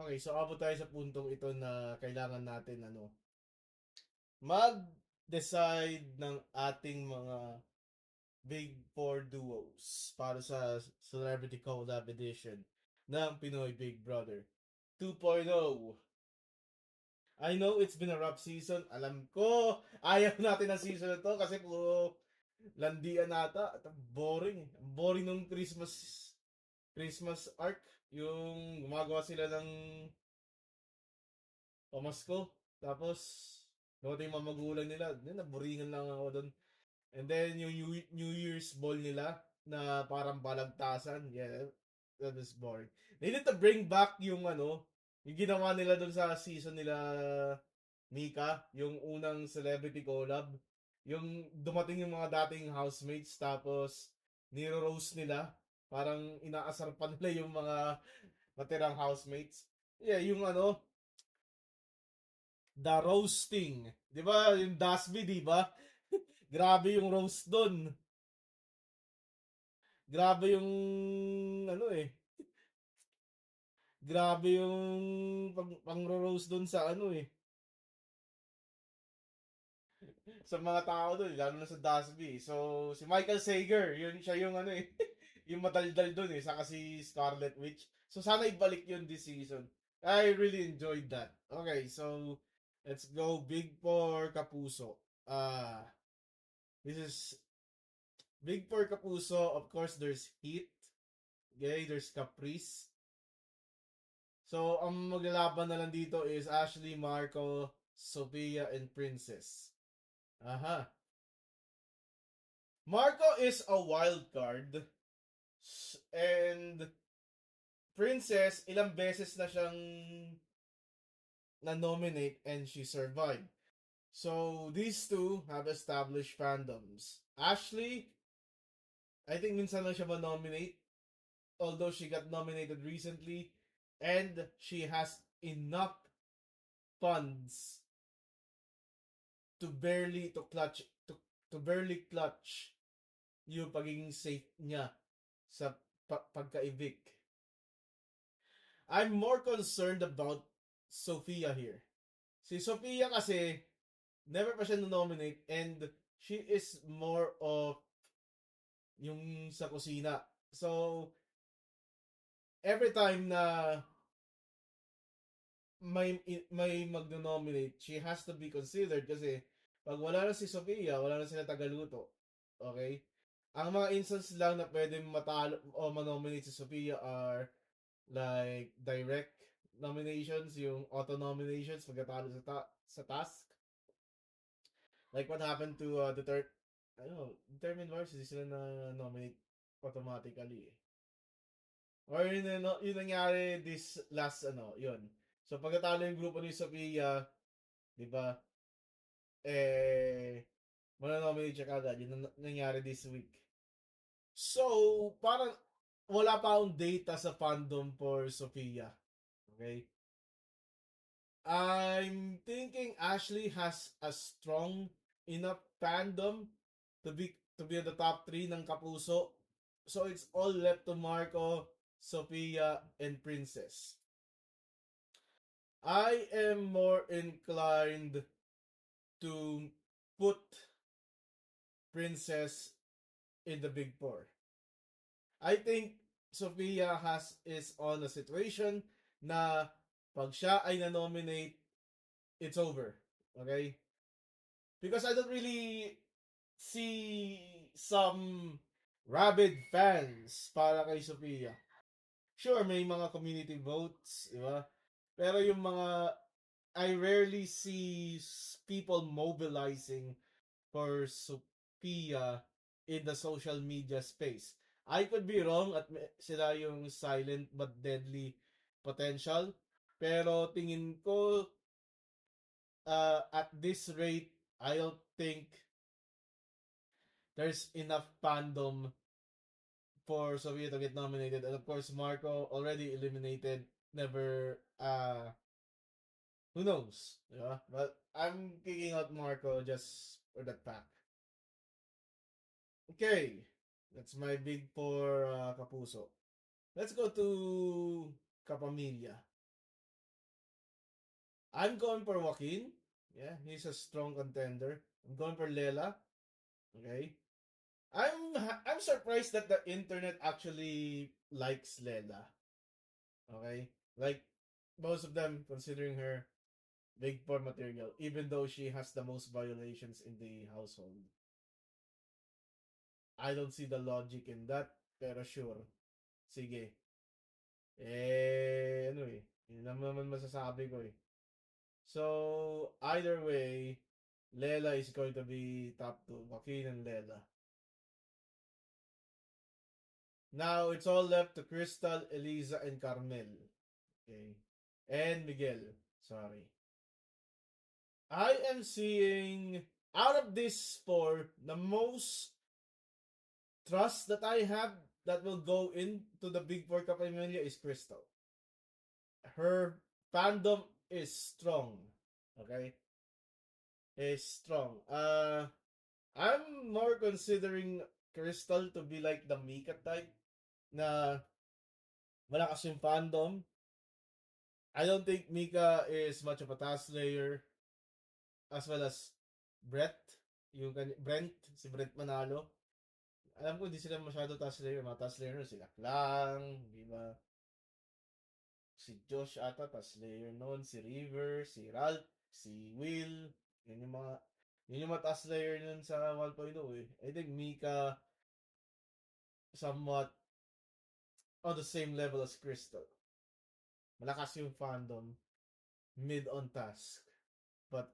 Okay, so abot tayo sa puntong ito na kailangan natin mag-decide ng ating mga Big Four duos para sa Celebrity Collab Edition ng Pinoy Big Brother 2.0. I know it's been a rough season. Alam ko, ayaw natin ang season na to kasi puro landian nata at boring. Boring nung Christmas arc. Yung gumagawa sila ng pamasko. Tapos, dumating mga magulang nila. Naburingan lang ako doon. And then, yung New Year's ball nila na parang balagtasan. Yeah, that is boring. They need to bring back yung ginawa nila doon sa season nila Mika, yung unang celebrity collab. Yung dumating yung mga dating housemates tapos niro-roast nila. Parang inaasar pa nila yung mga matirang housemates. Yeah, yung the roasting. 'Di ba? Yung Dasby, 'di ba? Grabe yung roast doon. Grabe yung ano eh. Grabe yung pang-roast doon sa sa mga tao doon, lalo na sa Dasby. So, si Michael Sager, yun siya yung yung madaldal doon saka si Scarlet Witch. So, sana ibalik yun this season. I really enjoyed that. Okay, so let's go Big Four Kapuso. This is Big Four Kapuso. Of course, there's Heat. Okay, there's Caprice. So, ang maglalaban na lang dito is Ashley, Marco, Sophia, and Princess. Aha. Marco is a wild card. And Princess, ilang beses na siyang na-nominate and she survived. So, these two have established fandoms. Ashley, I think minsan lang siya ma-nominate, although she got nominated recently, and she has enough funds to barely clutch yung pagiging safe niya sa pagka-evict. I'm more concerned about Sophia here. Si Sophia kasi never pa siya nominate and she is more of yung sa kusina. So, every time na may magno-nominate, she has to be considered kasi pag wala na si Sophia, wala na sila tagaluto. Okay? Ang mga instance lang na pwede matalo o manominate si Sophia are like direct nominations, yung auto nominations pagkatalo sa task. Like what happened to Determined Wars, hindi sila na nominate automatically. Or yun nangyari this last yun. So pagkatalo yung grupo ni Sophia, 'di ba? Eh nominate siya kagad. Yun nangyari this week. So, parang wala pa akong data sa fandom for Sophia. Okay? I'm thinking Ashley has a strong enough fandom to be at the top 3 ng Kapuso. So it's all left to Marco, Sophia, and Princess. I am more inclined to put Princess in the Big Four. I think Sophia is on a situation na pag siya ay na-nominate, it's over. Okay? Because I don't really see some rabid fans para kay Sophia. Sure, may mga community votes, di ba? Pero yung mga, I rarely see people mobilizing for Sophia in the social media space. I could be wrong at sila yung silent but deadly potential. Pero tingin ko at this rate, I don't think there's enough fandom for Sophia to get nominated. And of course, Marco already eliminated. Never, who knows? Yeah, but I'm kicking out Marco just for that fact. Okay, that's my big for Kapuso. Let's go to Kapamilya. I'm going for Joaquin. Yeah, he's a strong contender. I'm going for Lela. Okay. I'm surprised that the internet actually likes Lela. Okay, like most of them considering her big porn material, even though she has the most violations in the household. I don't see the logic in that, pero sure. Sige. Ano eh. Yun naman masasabi ko eh. So, either way, Lela is going to be top 2. Joaquin and Lela. Now, it's all left to Crystal, Eliza, and Carmel. Okay. And Miguel. Sorry. I am seeing, out of these four, the most trust that I have that will go into the Big Four Kapamilya is Crystal. Her fandom is strong. Okay? Is strong. I'm more considering Crystal to be like the Mika type na malakas yung fandom. I don't think Mika is much of a task slayer as well as Brett, Brent, si Brent Manalo. Alam ko, hindi sila masyado task slayer. Mga task slayer sila Lang, di ba? Si Josh ata, task slayer noon. Si River, si Ralph, si Will. Yun yung mga task slayer nun sa 1.0 eh. I think Mika somewhat on the same level as Crystal. Malakas yung fandom. Mid on task. But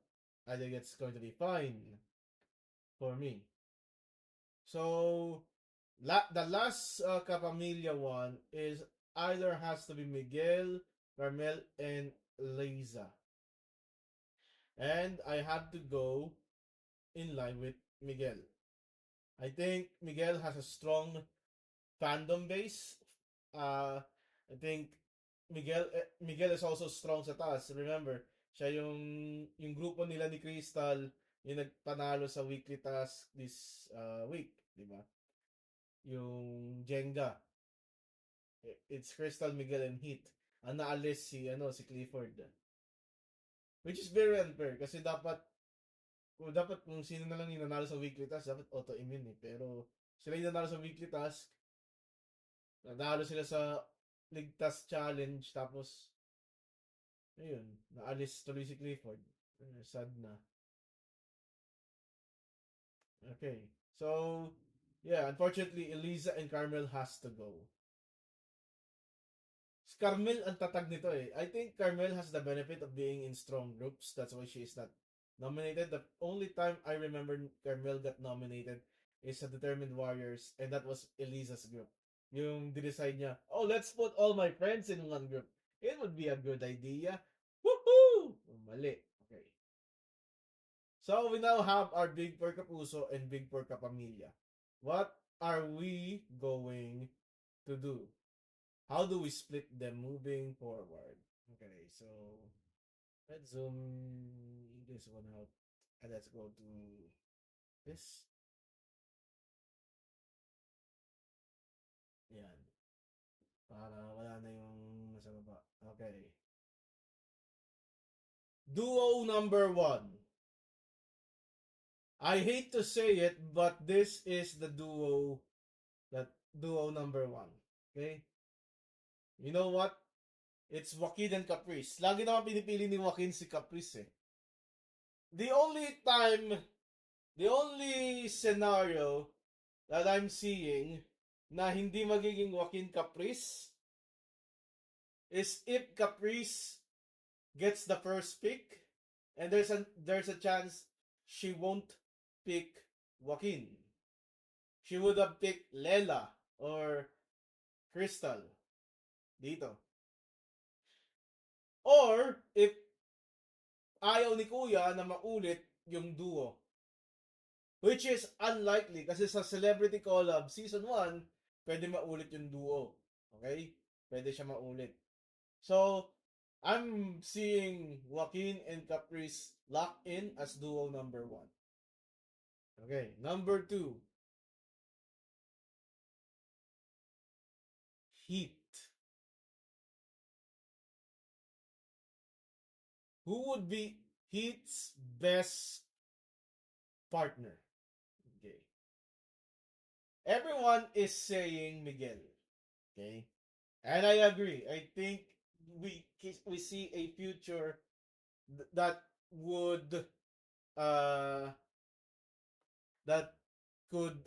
I think it's going to be fine for me. So, the last Kapamilya one is either has to be Miguel, Carmel, and Liza. And I have to go in line with Miguel. I think Miguel has a strong fandom base. I think Miguel is also strong sa taas. Remember, siya yung grupo nila ni Crystal yung nagpanalo sa weekly task this week, di ba? Yung Jenga. It's Crystal, Miguel, and Heat. Ang naalis si Clifford. Which is very unfair kasi dapat kung sino na lang yung nanalo sa weekly task, dapat auto-immune eh. Pero sila yung nanalo sa weekly task, nanalo sila sa League Task Challenge, tapos ayun, naalis tuloy si Clifford. Sad na. Okay. So, yeah, unfortunately, Eliza and Carmel has to go. Carmel ang tatag nito eh. I think Carmel has the benefit of being in strong groups. That's why she is not nominated. The only time I remember Carmel got nominated is sa Determined Warriors, and that was Eliza's group. Yung decide niya, oh, let's put all my friends in one group. It would be a good idea. Woohoo! Mali. Okay. So we now have our Big Four Kapuso and Big Four Kapamilya. What are we going to do? How do we split them moving forward? Okay, so let's zoom this one out and let's go to this. Yan. Para wala na yung nasa baba. Okay. Duo number 1. I hate to say it, but this is the duo number 1. Okay? You know what? It's Joaquin and Caprice. Lagi naman pinipili ni Joaquin si Caprice eh. The only scenario that I'm seeing na hindi magiging Joaquin Caprice is if Caprice gets the first pick and there's a chance she won't pick Joaquin. She would have picked Lela or Crystal dito. Or if ayaw ni Kuya na maulit yung duo. Which is unlikely kasi sa Celebrity Collab Season 1, pwede maulit yung duo. Okay? Pwede siya maulit. So, I'm seeing Joaquin and Caprice lock in as duo number 1. Okay, number 2. Heat. who would be Heat's best partner? Okay. Everyone is saying Miguel. Okay. And I agree. I think we see a future that would uh that could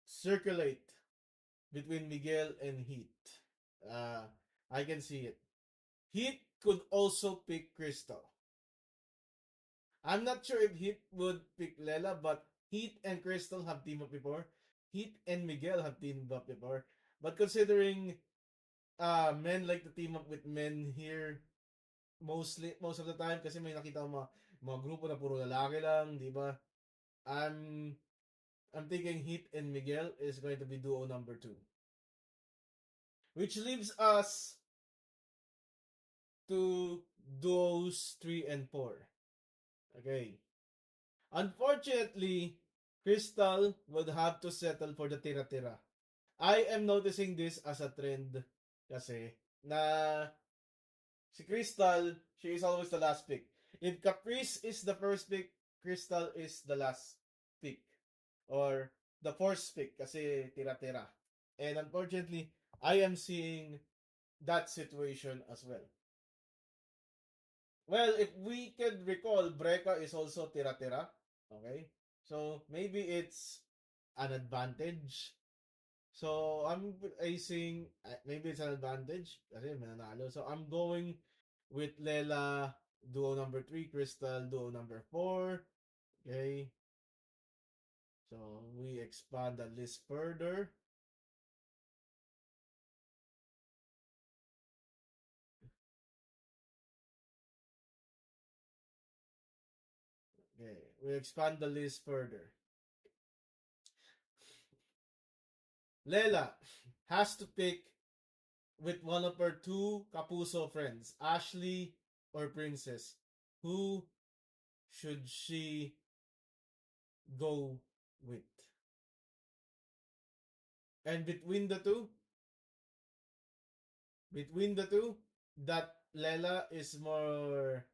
circulate between Miguel and Heat. Uh, I can see it. Heat could also pick Crystal. I'm not sure if Heat would pick Lela, but Heat and Crystal have teamed up before. Heat and Miguel have teamed up before. But considering men like to team up with men here most of the time kasi may nakita ko mga grupo na puro lalaki lang, di ba? I'm I'm thinking Heat and Miguel is going to be duo number 2. Which leaves us to duos 3 and 4. Okay. Unfortunately, Crystal would have to settle for the tira-tira. I am noticing this as a trend kasi na si Crystal, she is always the last pick. If Caprice is the first pick, Crystal is the last pick. Or the fourth pick kasi tira-tira. And unfortunately, I am seeing that situation as well. Well, if we could recall, Breka is also tira-tira. Okay? So, maybe it's an advantage. So, I'm facing, maybe it's an advantage kasi mananalo. So, I'm going with Lela, duo number 3, Crystal, duo number 4. Okay? So, we expand the list further. Okay, we expand the list further. Lela has to pick with one of her two Kapuso friends, Ashley or Princess. Who should she go with? And between the two, that Lela is more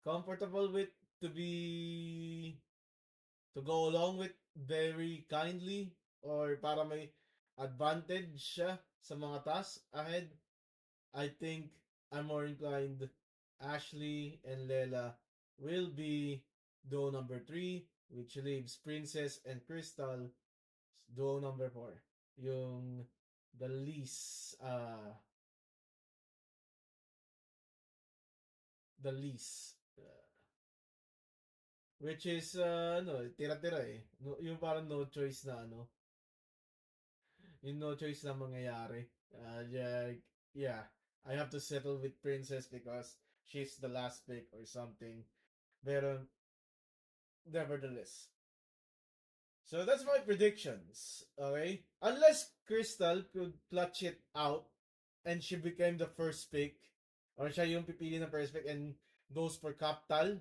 comfortable with to be to go along with very kindly or para may advantage siya sa mga tasks ahead. I think I'm more inclined Ashley and Lela will be duo number 3, which leaves Princess and Crystal duo number 4. Yung the least the least which is tira-tira eh. No, yung parang no choice na yung no choice na mangyayari. Yeah, I have to settle with Princess because she's the last pick or something. Pero nevertheless. So that's my predictions. Okay? Unless Crystal could clutch it out and she became the first pick or siya yung pipili ng first pick and goes for Captal,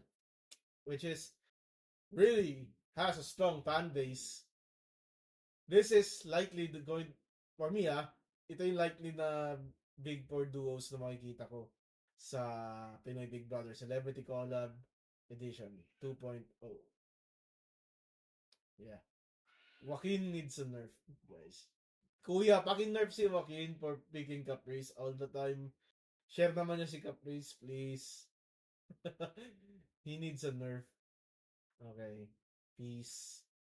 which is really has a strong fan base. This is likely the going for me ito yung likely na big four duos na makikita ko sa Pinoy Big Brother Celebrity Collab Edition 2.0. Yeah. Joaquin needs a nerf, guys. Kuya, pakin-nerf si Joaquin for picking Caprice all the time. Share naman niya si Caprice, please. He needs a nerf. Okay. Peace.